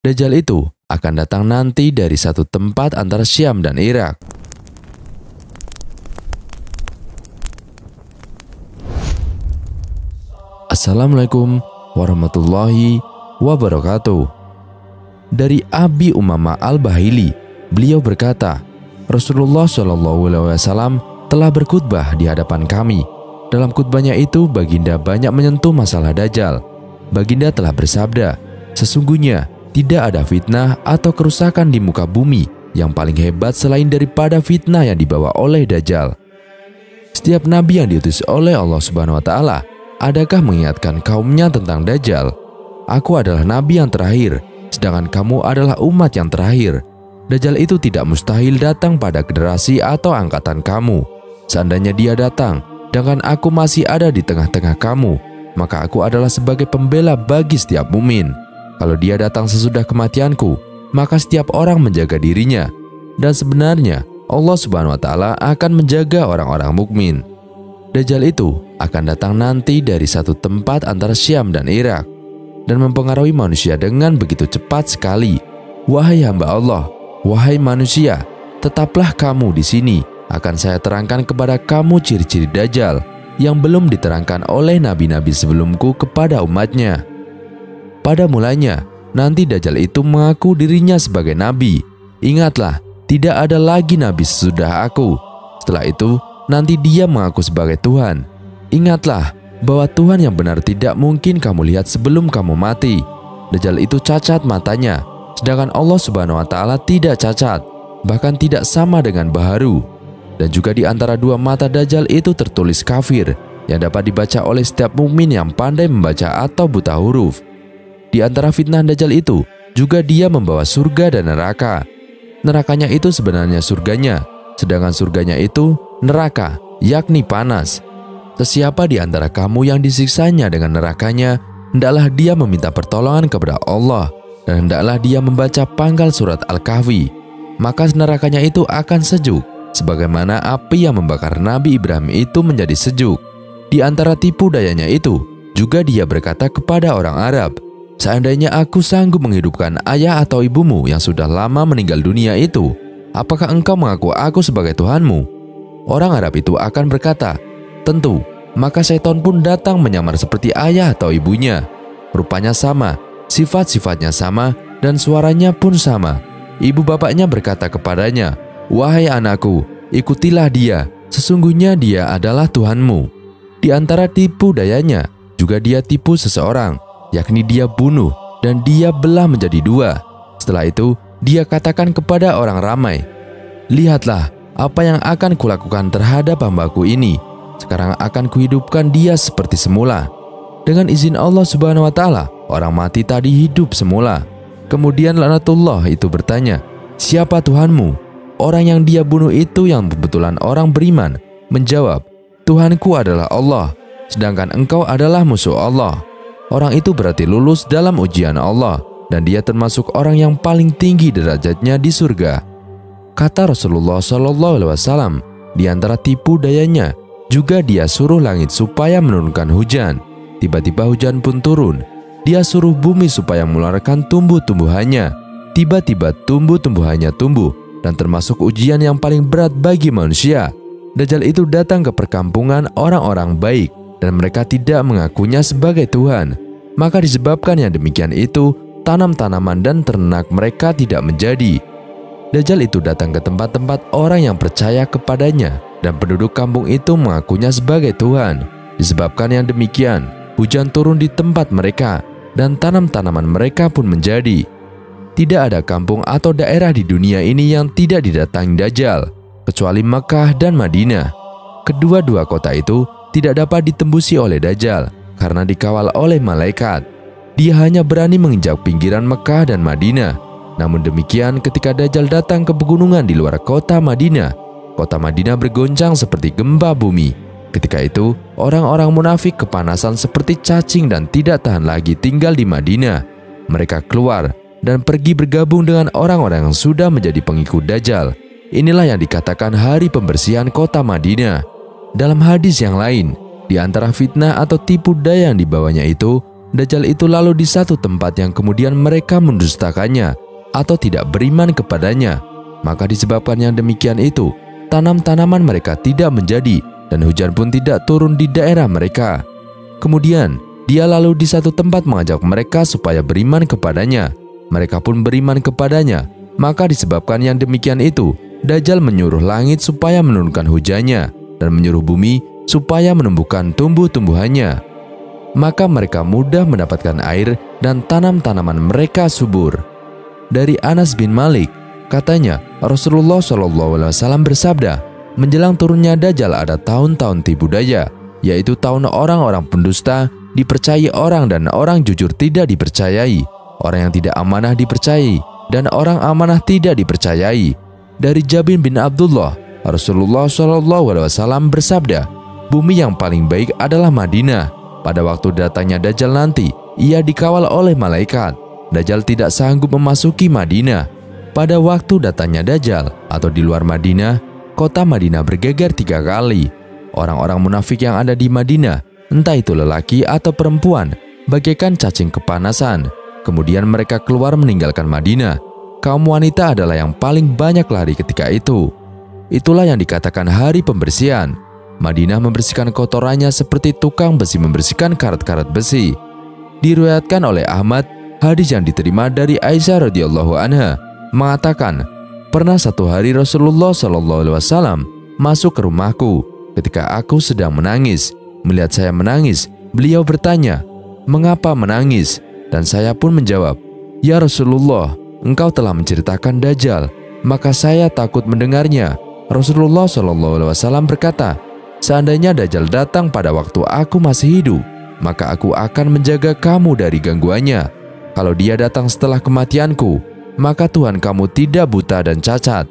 Dajjal itu akan datang nanti dari satu tempat antara Syam dan Irak. Assalamualaikum warahmatullahi wabarakatuh. Dari Abi Umamah Al-Bahili, beliau berkata, Rasulullah SAW telah berkhutbah di hadapan kami. Dalam khutbahnya itu, baginda banyak menyentuh masalah Dajjal. Baginda telah bersabda, sesungguhnya tidak ada fitnah atau kerusakan di muka bumi yang paling hebat selain daripada fitnah yang dibawa oleh Dajjal. Setiap nabi yang diutus oleh Allah Subhanahu wa Ta'ala, adakah mengingatkan kaumnya tentang Dajjal? Aku adalah nabi yang terakhir, sedangkan kamu adalah umat yang terakhir. Dajjal itu tidak mustahil datang pada generasi atau angkatan kamu. Seandainya dia datang, sedangkan aku masih ada di tengah-tengah kamu, maka aku adalah sebagai pembela bagi setiap mukmin. Kalau dia datang sesudah kematianku, maka setiap orang menjaga dirinya. Dan sebenarnya Allah Subhanahu wa Ta'ala akan menjaga orang-orang mukmin. Dajjal itu akan datang nanti dari satu tempat antara Syam dan Irak dan mempengaruhi manusia dengan begitu cepat sekali. Wahai hamba Allah, wahai manusia, tetaplah kamu di sini. Akan saya terangkan kepada kamu ciri-ciri Dajjal yang belum diterangkan oleh nabi-nabi sebelumku kepada umatnya. Pada mulanya, nanti Dajjal itu mengaku dirinya sebagai nabi. Ingatlah, tidak ada lagi nabi sesudah aku. Setelah itu, nanti dia mengaku sebagai Tuhan. Ingatlah bahwa Tuhan yang benar tidak mungkin kamu lihat sebelum kamu mati. Dajjal itu cacat matanya, sedangkan Allah Subhanahu wa Ta'ala tidak cacat, bahkan tidak sama dengan baharu. Dan juga di antara dua mata Dajjal itu tertulis kafir, yang dapat dibaca oleh setiap mukmin yang pandai membaca atau buta huruf. Di antara fitnah Dajjal itu, juga dia membawa surga dan neraka. Nerakanya itu sebenarnya surganya, sedangkan surganya itu neraka, yakni panas. Sesiapa di antara kamu yang disiksanya dengan nerakanya, hendaklah dia meminta pertolongan kepada Allah, dan hendaklah dia membaca pangkal surat Al-Kahfi. Maka nerakanya itu akan sejuk, sebagaimana api yang membakar Nabi Ibrahim itu menjadi sejuk. Di antara tipu dayanya itu, juga dia berkata kepada orang Arab, seandainya aku sanggup menghidupkan ayah atau ibumu yang sudah lama meninggal dunia itu, apakah engkau mengaku aku sebagai Tuhanmu? Orang Arab itu akan berkata, tentu. Maka syaitan pun datang menyamar seperti ayah atau ibunya. Rupanya sama, sifat-sifatnya sama, dan suaranya pun sama. Ibu bapaknya berkata kepadanya, wahai anakku, ikutilah dia, sesungguhnya dia adalah Tuhanmu. Di antara tipu dayanya, juga dia tipu seseorang, yakni dia bunuh dan dia belah menjadi dua. Setelah itu, dia katakan kepada orang ramai, lihatlah apa yang akan kulakukan terhadap hambaku ini. Sekarang akan kuhidupkan dia seperti semula. Dengan izin Allah Subhanahu wa Ta'ala, orang mati tadi hidup semula. Kemudian laknatullah itu bertanya, siapa Tuhanmu? Orang yang dia bunuh itu yang kebetulan orang beriman menjawab, Tuhanku adalah Allah, sedangkan engkau adalah musuh Allah. Orang itu berarti lulus dalam ujian Allah, dan dia termasuk orang yang paling tinggi derajatnya di surga. Kata Rasulullah SAW, di antara tipu dayanya, juga dia suruh langit supaya menurunkan hujan. Tiba-tiba hujan pun turun. Dia suruh bumi supaya mengeluarkan tumbuh-tumbuhannya. Tiba-tiba tumbuh-tumbuhannya tumbuh, dan termasuk ujian yang paling berat bagi manusia. Dajjal itu datang ke perkampungan orang-orang baik, dan mereka tidak mengakunya sebagai Tuhan. Maka disebabkan yang demikian itu, tanam-tanaman dan ternak mereka tidak menjadi. Dajjal itu datang ke tempat-tempat orang yang percaya kepadanya, dan penduduk kampung itu mengakunya sebagai Tuhan. Disebabkan yang demikian, hujan turun di tempat mereka, dan tanam-tanaman mereka pun menjadi. Tidak ada kampung atau daerah di dunia ini yang tidak didatangi Dajjal, kecuali Mekah dan Madinah. Kedua-dua kota itu tidak dapat ditembusi oleh Dajjal, karena dikawal oleh malaikat. Dia hanya berani menginjak pinggiran Mekah dan Madinah. Namun demikian, ketika Dajjal datang ke pegunungan di luar kota Madinah, kota Madinah bergoncang seperti gempa bumi. Ketika itu, orang-orang munafik kepanasan seperti cacing dan tidak tahan lagi tinggal di Madinah. Mereka keluar dan pergi bergabung dengan orang-orang yang sudah menjadi pengikut Dajjal. Inilah yang dikatakan hari pembersihan kota Madinah. Dalam hadis yang lain, di antara fitnah atau tipu daya yang dibawanya itu, Dajjal itu lalu di satu tempat yang kemudian mereka mendustakannya atau tidak beriman kepadanya. Maka disebabkan yang demikian itu, tanam-tanaman mereka tidak menjadi dan hujan pun tidak turun di daerah mereka. Kemudian dia lalu di satu tempat mengajak mereka supaya beriman kepadanya. Mereka pun beriman kepadanya. Maka disebabkan yang demikian itu, Dajjal menyuruh langit supaya menurunkan hujannya dan menyuruh bumi supaya menumbuhkan tumbuh-tumbuhannya. Maka mereka mudah mendapatkan air dan tanam-tanaman mereka subur. Dari Anas bin Malik, katanya Rasulullah SAW bersabda, menjelang turunnya Dajjal ada tahun-tahun tipu daya, yaitu tahun orang-orang pendusta dipercayai orang dan orang jujur tidak dipercayai, orang yang tidak amanah dipercayai dan orang amanah tidak dipercayai. Dari Jabir bin Abdullah, Rasulullah SAW bersabda, bumi yang paling baik adalah Madinah. Pada waktu datangnya Dajjal nanti, ia dikawal oleh malaikat. Dajjal tidak sanggup memasuki Madinah. Pada waktu datangnya Dajjal atau di luar Madinah, kota Madinah bergeger 3 kali. Orang-orang munafik yang ada di Madinah, entah itu lelaki atau perempuan, bagaikan cacing kepanasan. Kemudian mereka keluar meninggalkan Madinah. Kaum wanita adalah yang paling banyak lari ketika itu. Itulah yang dikatakan hari pembersihan. Madinah membersihkan kotorannya seperti tukang besi membersihkan karat-karat besi. Diriwayatkan oleh Ahmad, hadis yang diterima dari Aisyah radhiyallahu anha mengatakan, pernah satu hari Rasulullah SAW masuk ke rumahku ketika aku sedang menangis. Melihat saya menangis, beliau bertanya, mengapa menangis? Dan saya pun menjawab, ya Rasulullah, engkau telah menceritakan Dajjal, maka saya takut mendengarnya. Rasulullah SAW berkata, seandainya Dajjal datang pada waktu aku masih hidup, maka aku akan menjaga kamu dari gangguannya. Kalau dia datang setelah kematianku, maka Tuhan kamu tidak buta dan cacat.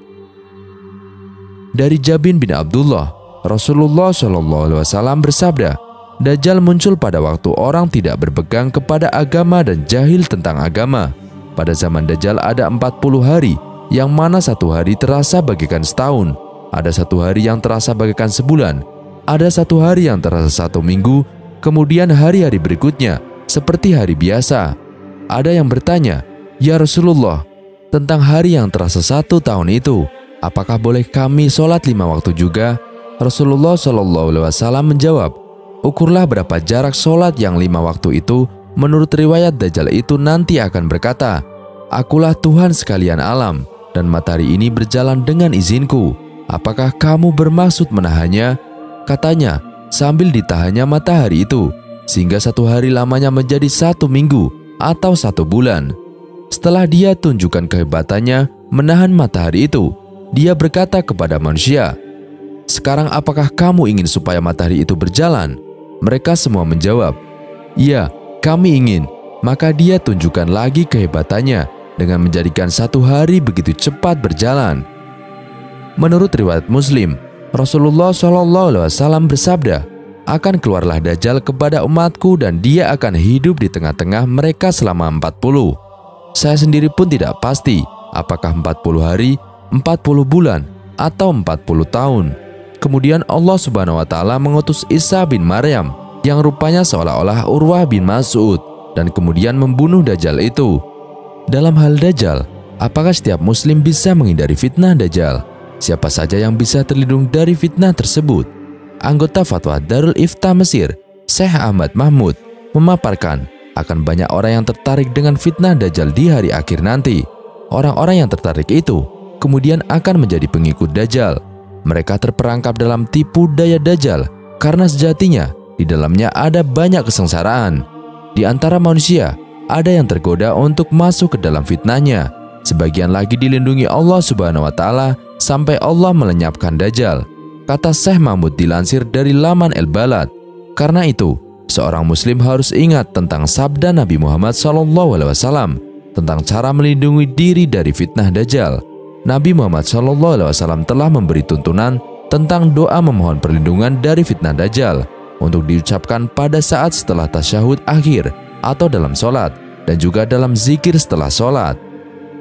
Dari Jabir bin Abdullah, Rasulullah SAW bersabda, Dajjal muncul pada waktu orang tidak berpegang kepada agama dan jahil tentang agama. Pada zaman Dajjal ada 40 hari, yang mana satu hari terasa bagaikan setahun, ada satu hari yang terasa bagaikan sebulan, ada satu hari yang terasa 1 minggu, kemudian hari-hari berikutnya seperti hari biasa. Ada yang bertanya, ya Rasulullah, tentang hari yang terasa 1 tahun itu, apakah boleh kami sholat 5 waktu juga? Rasulullah SAW menjawab, ukurlah berapa jarak sholat yang 5 waktu itu. Menurut riwayat Dajjal itu nanti akan berkata, akulah Tuhan sekalian alam, dan matahari ini berjalan dengan izinku. Apakah kamu bermaksud menahannya? Katanya, sambil ditahannya matahari itu, sehingga 1 hari lamanya menjadi 1 minggu atau 1 bulan. Setelah dia tunjukkan kehebatannya menahan matahari itu, dia berkata kepada manusia, sekarang apakah kamu ingin supaya matahari itu berjalan? Mereka semua menjawab, iya, kami ingin. Maka dia tunjukkan lagi kehebatannya dengan menjadikan 1 hari begitu cepat berjalan. Menurut riwayat Muslim, Rasulullah SAW bersabda, akan keluarlah Dajjal kepada umatku dan dia akan hidup di tengah-tengah mereka selama 40. Saya sendiri pun tidak pasti apakah 40 hari, 40 bulan, atau 40 tahun. Kemudian Allah Subhanahu wa Ta'ala mengutus Isa bin Maryam yang rupanya seolah-olah Urwah bin Mas'ud dan kemudian membunuh Dajjal itu. Dalam hal Dajjal, apakah setiap muslim bisa menghindari fitnah Dajjal? Siapa saja yang bisa terlindung dari fitnah tersebut? Anggota Fatwa Darul Iftah Mesir, Syekh Ahmad Mahmud, memaparkan akan banyak orang yang tertarik dengan fitnah Dajjal di hari akhir nanti. Orang-orang yang tertarik itu kemudian akan menjadi pengikut Dajjal. Mereka terperangkap dalam tipu daya Dajjal karena sejatinya di dalamnya ada banyak kesengsaraan. Di antara manusia, ada yang tergoda untuk masuk ke dalam fitnahnya. Sebagian lagi dilindungi Allah Subhanahu wa Ta'ala sampai Allah melenyapkan Dajjal. Kata Syekh Mahmud dilansir dari laman El-Balad. Karena itu, seorang muslim harus ingat tentang sabda Nabi Muhammad SAW tentang cara melindungi diri dari fitnah Dajjal. Nabi Muhammad SAW telah memberi tuntunan tentang doa memohon perlindungan dari fitnah Dajjal untuk diucapkan pada saat setelah tasyahud akhir atau dalam sholat, dan juga dalam zikir setelah sholat.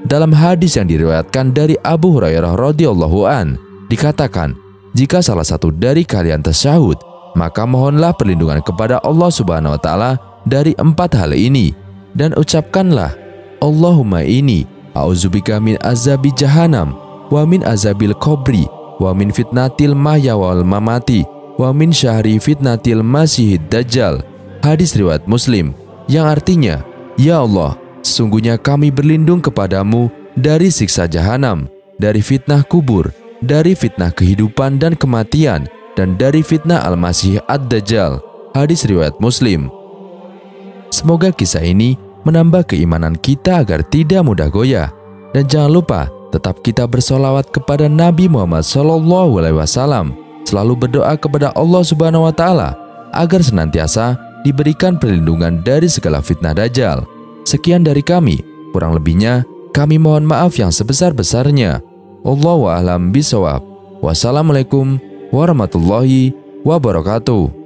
Dalam hadis yang diriwayatkan dari Abu Hurairah radhiyallahu an, dikatakan, jika salah satu dari kalian tasyahud, maka mohonlah perlindungan kepada Allah Subhanahu wa Ta'ala dari 4 hal ini dan ucapkanlah, Allahumma inni a'udzubika min azabi jahannam wa min azabil qabri wa min fitnatil mahya wal mamati wa min syahri fitnatil masihid dajjal. Hadis riwayat Muslim, yang artinya, ya Allah, sesungguhnya kami berlindung kepadamu dari siksa jahanam, dari fitnah kubur, dari fitnah kehidupan dan kematian, dan dari fitnah Al-Masih Ad-Dajjal. Hadis riwayat Muslim. Semoga kisah ini menambah keimanan kita agar tidak mudah goyah. Dan jangan lupa tetap kita bersolawat kepada Nabi Muhammad SAW. Selalu berdoa kepada Allah Subhanahu wa Ta'ala agar senantiasa diberikan perlindungan dari segala fitnah Dajjal. Sekian dari kami, kurang lebihnya kami mohon maaf yang sebesar-besarnya. Wallahu a'lam bishawab. Wassalamualaikum warahmatullahi wabarakatuh.